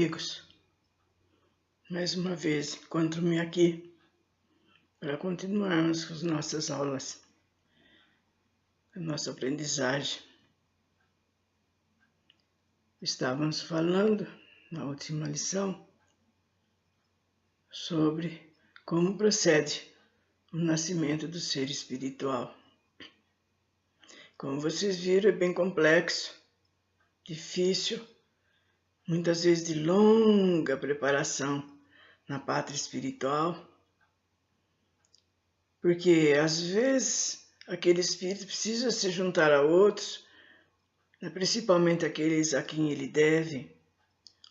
amigos, mais uma vez encontro-me aqui para continuarmos com as nossas aulas, a nossa aprendizagem. Estávamos falando na última lição sobre como procede o nascimento do ser espiritual. Como vocês viram, é bem complexo, difícil, muitas vezes de longa preparação na pátria espiritual, porque às vezes aquele espírito precisa se juntar a outros, principalmente aqueles a quem ele deve,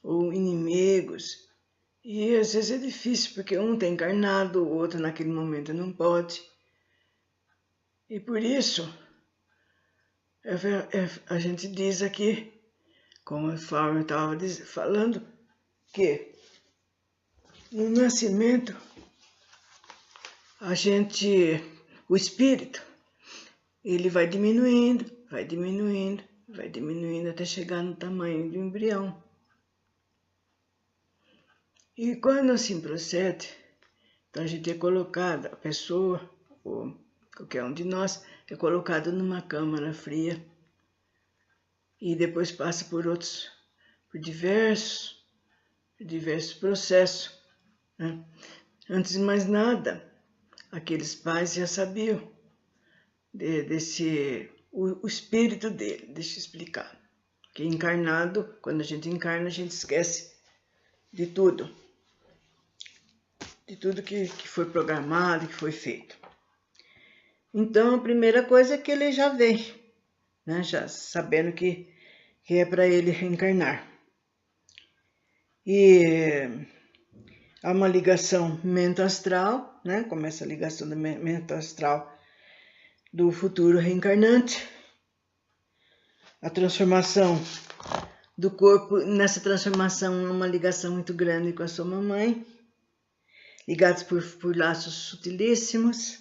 ou inimigos, e às vezes é difícil porque um está encarnado, o outro naquele momento não pode, e por isso a gente diz aqui, como eu estava falando, que no nascimento o espírito, ele vai diminuindo até chegar no tamanho do embrião. E quando assim procede, então a gente é colocado, a pessoa, ou qualquer um de nós, é colocado numa câmara fria e depois passa por diversos processos, né? Antes de mais nada, aqueles pais já sabiam o espírito dele. Deixa eu explicar. Que encarnado, quando a gente encarna, a gente esquece de tudo que foi programado, que foi feito. Então, a primeira coisa é que ele já vem, né, já sabendo que é para ele reencarnar. E há uma ligação mente-astral, né, começa a ligação da mente-astral do futuro reencarnante, a transformação do corpo. Nessa transformação há uma ligação muito grande com a sua mamãe, ligados por laços sutilíssimos.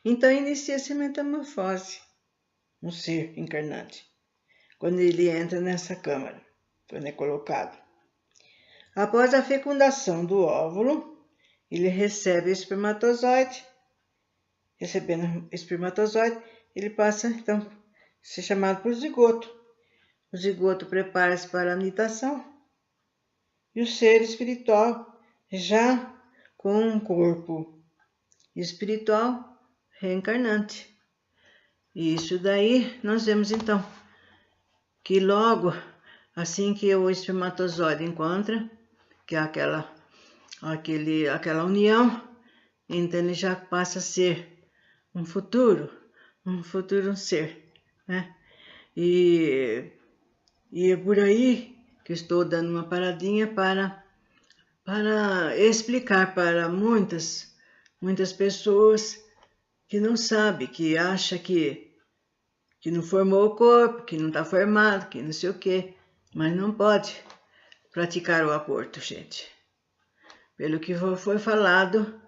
Então inicia-se a metamorfose, um ser encarnante, quando ele entra nessa câmara, quando é colocado. Após a fecundação do óvulo, ele recebe o espermatozoide. Recebendo o espermatozoide, ele passa então a ser chamado por zigoto. O zigoto prepara-se para a nitação e o ser espiritual já com um corpo espiritual reencarnante. E isso daí nós vemos então que logo assim que o espermatozoide encontra, que é aquela união, então ele já passa a ser um futuro ser, né? E é por aí que eu estou dando uma paradinha para explicar para muitas pessoas que não sabem, que acham que não formou o corpo, que não está formado, que não sei o quê, mas não pode praticar o aborto, gente. Pelo que foi falado,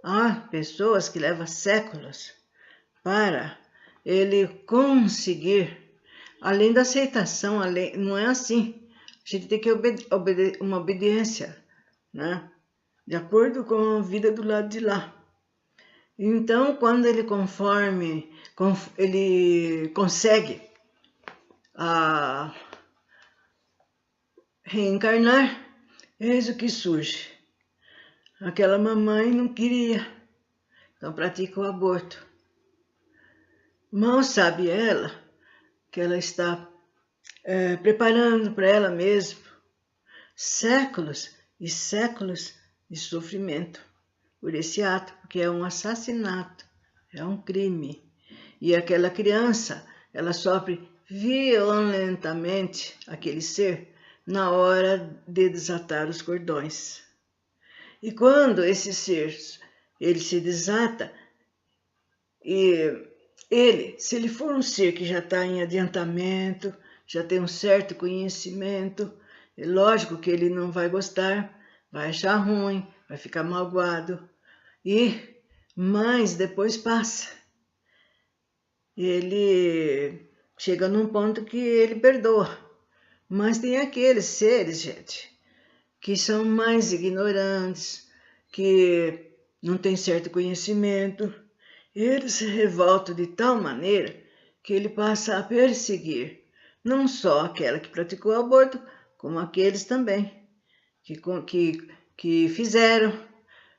há pessoas que levam séculos para ele conseguir, além da aceitação, não é assim. A gente tem que uma obediência, né? De acordo com a vida do lado de lá. Então, quando ele ele consegue reencarnar, eis o que surge. Aquela mamãe não queria, então pratica o aborto. Mal sabe ela que ela está preparando para ela mesma séculos e séculos de sofrimento por esse ato, porque é um assassinato, é um crime. E aquela criança, ela sofre violentamente, aquele ser, na hora de desatar os cordões. E quando esse ser, ele se desata, e se ele for um ser que já está em adiantamento, já tem um certo conhecimento, é lógico que ele não vai gostar, vai achar ruim, vai ficar magoado, mas depois passa. Ele chega num ponto que ele perdoa, Mas tem aqueles seres, gente, que são mais ignorantes, que não têm certo conhecimento. Eles se revoltam de tal maneira que ele passa a perseguir não só aquela que praticou o aborto, como aqueles também que fizeram,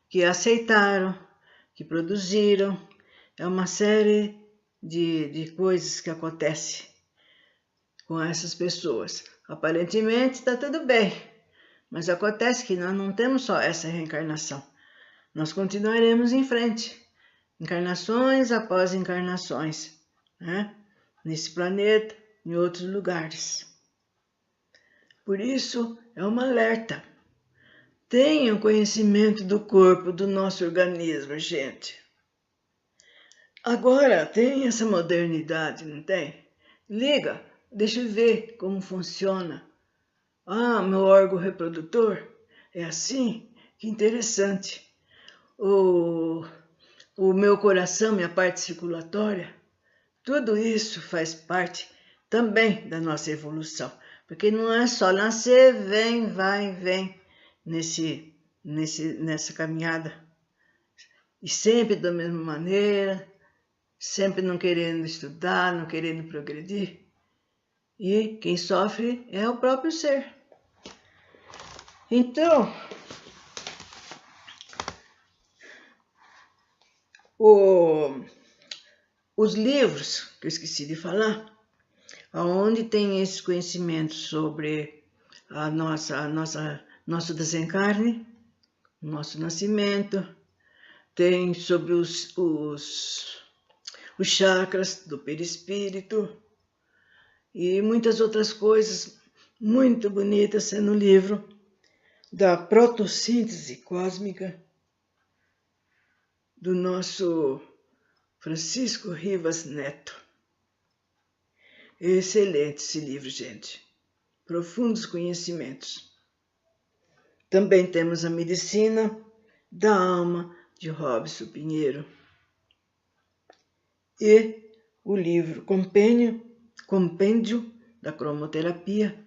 que aceitaram, que produziram. É uma série de coisas que acontecem com essas pessoas. Aparentemente está tudo bem, mas acontece que nós não temos só essa reencarnação. Nós continuaremos em frente, encarnações após encarnações, né? Nesse planeta, em outros lugares. Por isso, é um alerta. Tenham conhecimento do corpo, do nosso organismo, gente. Agora, tem essa modernidade, não tem? Liga, deixa eu ver como funciona. Ah, meu órgão reprodutor é assim? Que interessante. O meu coração, minha parte circulatória, tudo isso faz parte também da nossa evolução. Porque não é só nascer, vem, vai, vem nessa caminhada. E sempre da mesma maneira, sempre não querendo estudar, não querendo progredir. E quem sofre é o próprio ser. Então, os livros, que eu esqueci de falar, onde tem esse conhecimento sobre nosso desencarne, nosso nascimento, tem sobre os chakras do perispírito e muitas outras coisas muito bonitas no livro da protossíntese cósmica do nosso Francisco Rivas Neto. Excelente esse livro, gente. Profundos conhecimentos. Também temos a Medicina da Alma, de Robson Pinheiro. E o livro Compêndio da Cromoterapia,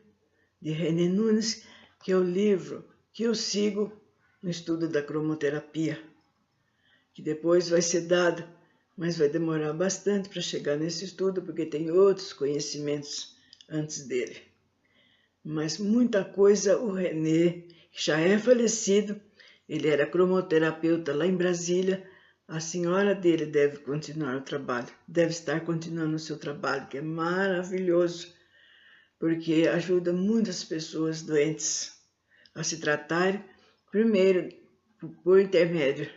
de René Nunes, que é o livro que eu sigo no estudo da cromoterapia, que depois vai ser dado, mas vai demorar bastante para chegar nesse estudo, porque tem outros conhecimentos antes dele. Mas muita coisa o René, que já é falecido, ele era cromoterapeuta lá em Brasília, a senhora dele deve continuar o trabalho, deve estar continuando o seu trabalho, que é maravilhoso, porque ajuda muitas pessoas doentes a se tratarem, primeiro por intermédio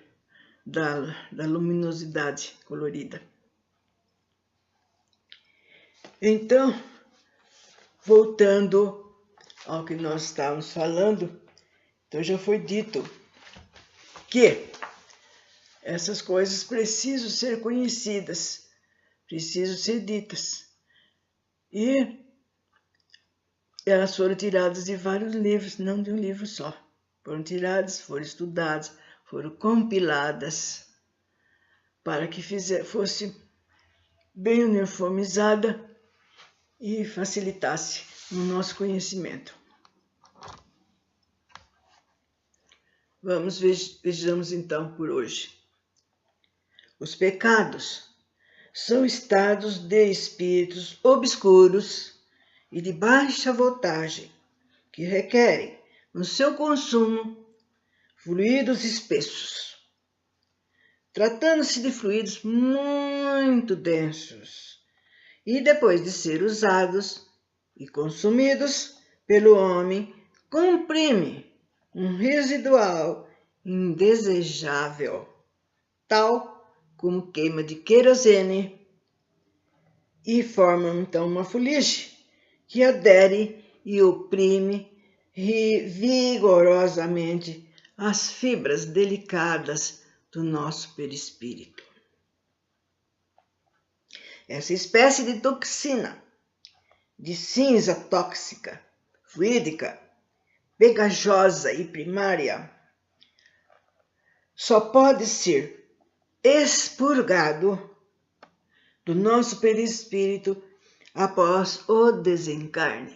da luminosidade colorida. Então, voltando ao que nós estávamos falando, então já foi dito que essas coisas precisam ser conhecidas, precisam ser ditas. E elas foram tiradas de vários livros, não de um livro só. Foram tiradas, foram estudadas, foram compiladas para que fosse bem uniformizada e facilitasse o nosso conhecimento. Vejamos então por hoje. Os pecados são estados de espíritos obscuros e de baixa voltagem que requerem, no seu consumo, fluidos espessos. Tratando-se de fluidos muito densos e depois de ser usados e consumidos pelo homem, comprime um residual indesejável, tal como queima de querosene, e formam então uma fuligem que adere e oprime vigorosamente as fibras delicadas do nosso perispírito. Essa espécie de toxina, de cinza tóxica, fluídica, pegajosa e primária, só pode ser expurgado do nosso perispírito após o desencarne.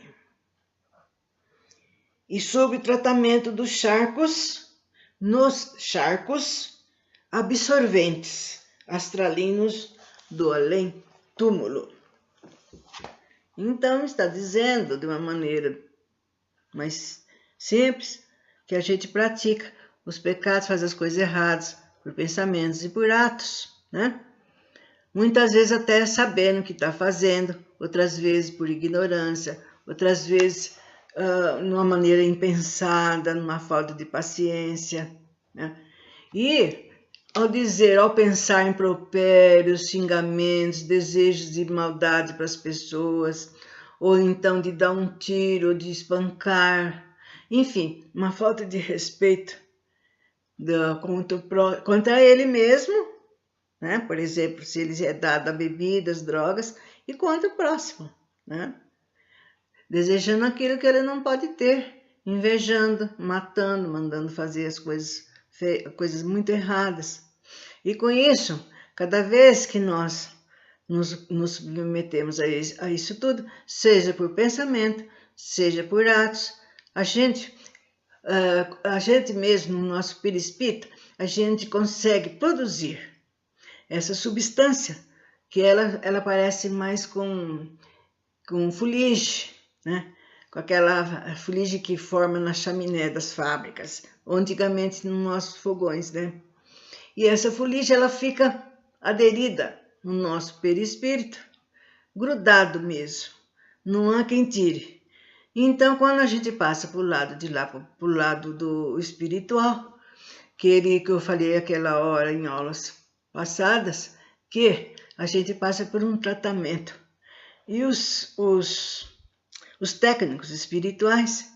e sob o tratamento dos charcos, nos charcos absorventes astralinos do além-túmulo. Então, está dizendo de uma maneira mais simples que a gente pratica os pecados, faz as coisas erradas por pensamentos e por atos, né? Muitas vezes até sabendo o que está fazendo, outras vezes por ignorância, outras vezes numa maneira impensada, numa falta de paciência, né? E ao pensar em impropérios, xingamentos, desejos de maldade para as pessoas, ou então de dar um tiro, de espancar, enfim, uma falta de respeito contra ele mesmo, né? Por exemplo, se ele é dado a bebidas, drogas, e contra o próximo, né? Desejando aquilo que ele não pode ter, invejando, matando, mandando fazer as coisas muito erradas. E com isso, cada vez que nós nos submetemos a isso tudo, seja por pensamento, seja por atos, a gente mesmo, no nosso perispírito, a gente consegue produzir essa substância que ela parece mais com fuligem, né? Com aquela fuligem que forma na chaminé das fábricas, ou antigamente nos nossos fogões, né? E essa fuligem ela fica aderida no nosso perispírito, grudado mesmo, não há quem tire. Então, quando a gente passa para o lado de lá, para o lado do espiritual, que eu falei aquela hora em aulas passadas, que a gente passa por um tratamento. E os técnicos espirituais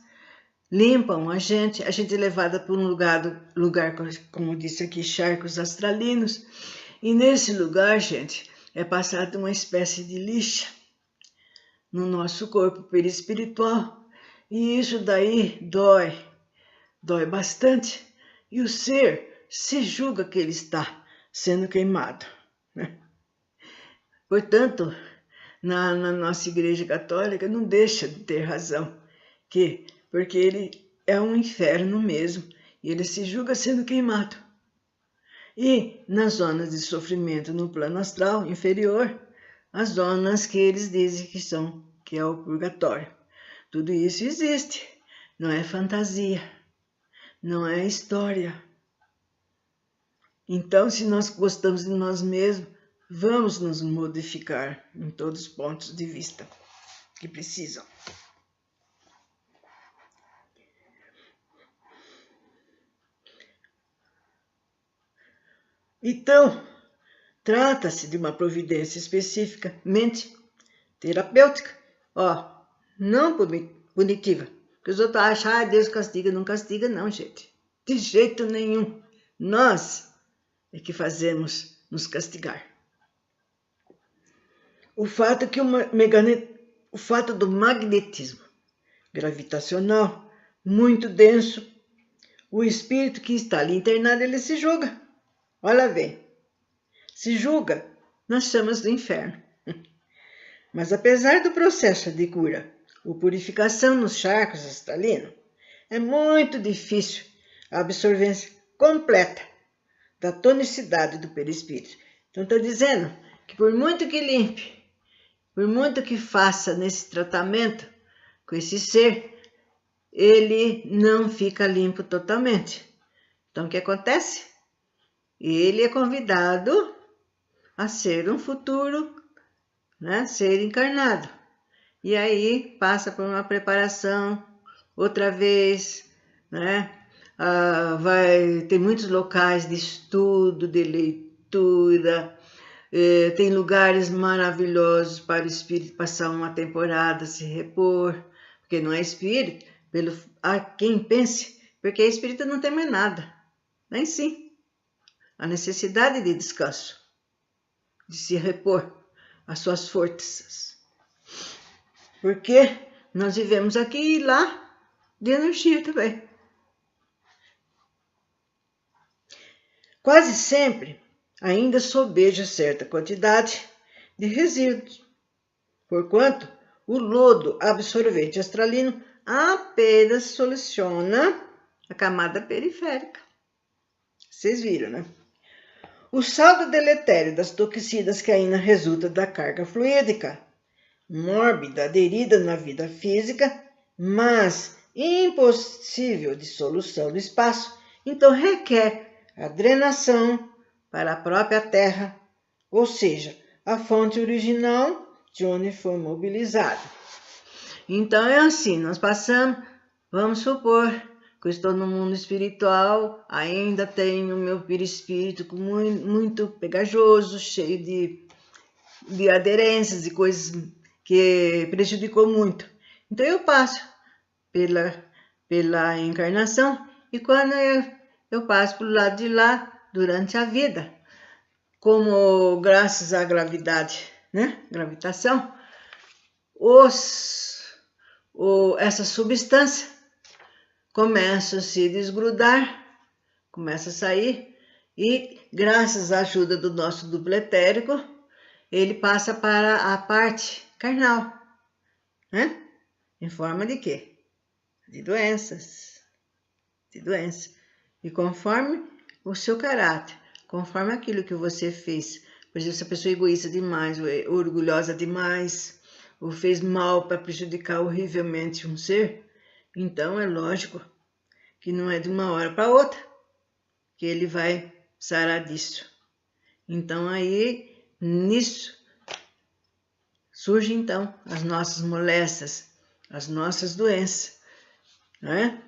limpam a gente é levada para um lugar, como disse aqui, charcos astralinos, e nesse lugar, gente, é passada uma espécie de lixa no nosso corpo perispiritual, e isso daí dói bastante, e o ser se julga que ele está sendo queimado, né? Portanto, na nossa Igreja Católica não deixa de ter razão, porque ele é um inferno mesmo, e ele se julga sendo queimado. E nas zonas de sofrimento no plano astral inferior, as zonas que eles dizem que é o purgatório. Tudo isso existe, não é fantasia, não é história. Então, se nós gostamos de nós mesmos, vamos nos modificar em todos os pontos de vista que precisam. Então, trata-se de uma providência especificamente terapêutica, não punitiva. Porque os outros acham, Deus castiga, não castiga, não, gente. De jeito nenhum. Nós é que fazemos nos castigar. O fato do magnetismo gravitacional muito denso, o espírito que está ali internado, ele se julga. Olha bem, se julga nas chamas do inferno. Mas apesar do processo de cura ou purificação nos charcos astralinos, é muito difícil a absorvência completa da tonicidade do perispírito. Então está dizendo que por muito que limpe, por muito que faça nesse tratamento com esse ser, ele não fica limpo totalmente. Então o que acontece? Ele é convidado a ser um futuro, né, ser encarnado. E aí passa por uma preparação outra vez, né? Tem muitos locais de estudo, de leitura, tem lugares maravilhosos para o espírito passar uma temporada, se repor, porque não é espírito, há quem pense, porque espírito não tem mais nada, nem sim. A necessidade de descanso, de se repor as suas forças. Porque nós vivemos aqui e lá de energia também. Quase sempre ainda sobeja certa quantidade de resíduos, porquanto o lodo absorvente astralino apenas soluciona a camada periférica. Vocês viram, né? O saldo deletério das toxinas que ainda resulta da carga fluídica mórbida aderida na vida física, mas impossível de solução no espaço, então requer a drenação para a própria Terra, ou seja, a fonte original de onde foi mobilizado. Então é assim, nós passamos, vamos supor que eu estou no mundo espiritual, ainda tenho o meu perispírito muito pegajoso, cheio de aderências e coisas que prejudicou muito. Então eu passo pela encarnação e quando eu passo para o lado de lá, durante a vida, como graças à gravidade, né? Gravitação, essa substância começa a se desgrudar, começa a sair e graças à ajuda do nosso duplo etérico, ele passa para a parte carnal, né? Em forma de quê? De doenças. E conforme o seu caráter, conforme aquilo que você fez, por exemplo, se a pessoa é egoísta demais, ou é orgulhosa demais, ou fez mal para prejudicar horrivelmente um ser, então é lógico que não é de uma hora para outra que ele vai sarar disso. Então aí, nisso, surgem então as nossas moléstias, as nossas doenças, né?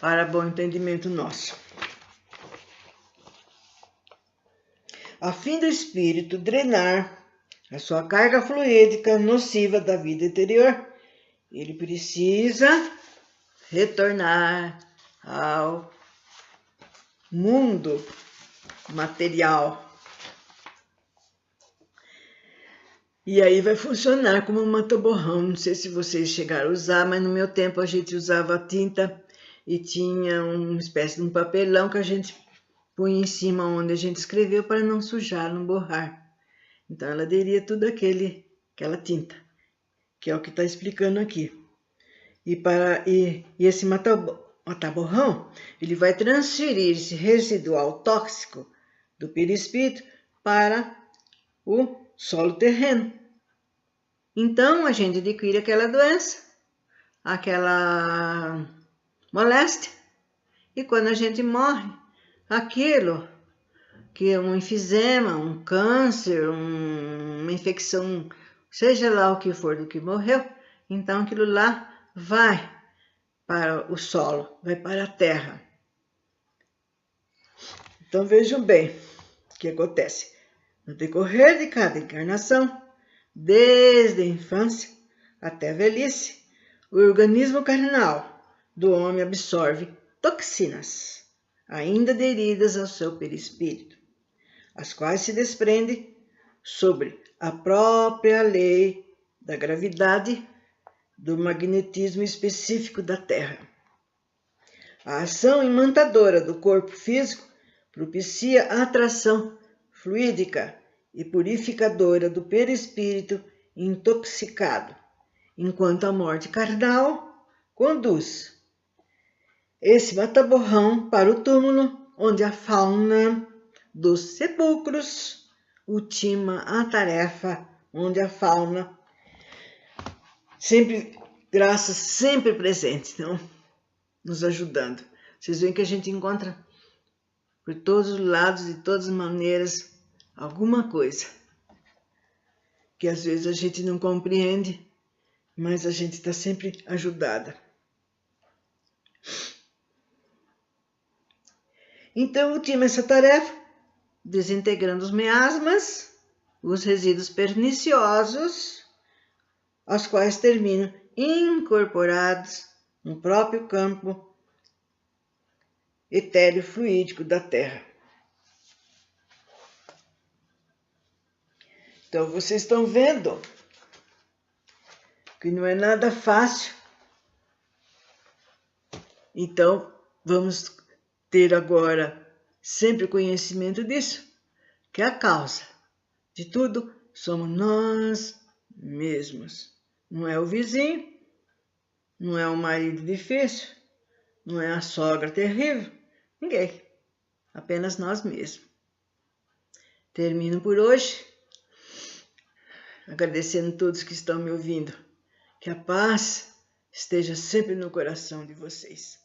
Para bom entendimento nosso. A fim do espírito drenar a sua carga fluídica nociva da vida interior, ele precisa retornar ao mundo material. E aí vai funcionar como um mata-borrão. Não sei se vocês chegaram a usar, mas no meu tempo a gente usava tinta e tinha uma espécie de um papelão que a gente punha em cima onde a gente escreveu para não sujar, não borrar. Então ela aderia tudo aquela tinta, que é o que está explicando aqui. E esse mata-borrão, ele vai transferir esse residual tóxico do perispírito para o solo terreno. Então a gente adquire aquela doença, aquela moléstia, e quando a gente morre, aquilo que é um enfisema, um câncer, uma infecção, seja lá o que for do que morreu, então aquilo lá vai para o solo, vai para a terra. Então vejam bem o que acontece. No decorrer de cada encarnação, desde a infância até a velhice, o organismo carnal do homem absorve toxinas, ainda aderidas ao seu perispírito, as quais se desprendem sobre a própria lei da gravidade, do magnetismo específico da Terra. A ação imantadora do corpo físico propicia a atração fluídica e purificadora do perispírito intoxicado, enquanto a morte carnal conduz esse mata-borrão para o túmulo, onde a fauna dos sepulcros ultima a tarefa, onde a fauna sempre, graças sempre presente, então, nos ajudando. Vocês veem que a gente encontra por todos os lados, de todas as maneiras, alguma coisa que às vezes a gente não compreende, mas a gente está sempre ajudada. Então, ultima essa tarefa, desintegrando os miasmas, os resíduos perniciosos, aos quais terminam incorporados no próprio campo etéreo fluídico da Terra. Então, vocês estão vendo que não é nada fácil. Então, vamos ter agora sempre conhecimento disso, que a causa de tudo somos nós mesmos. Não é o vizinho, não é um marido difícil, não é a sogra terrível, ninguém, apenas nós mesmos. Termino por hoje, agradecendo a todos que estão me ouvindo. Que a paz esteja sempre no coração de vocês.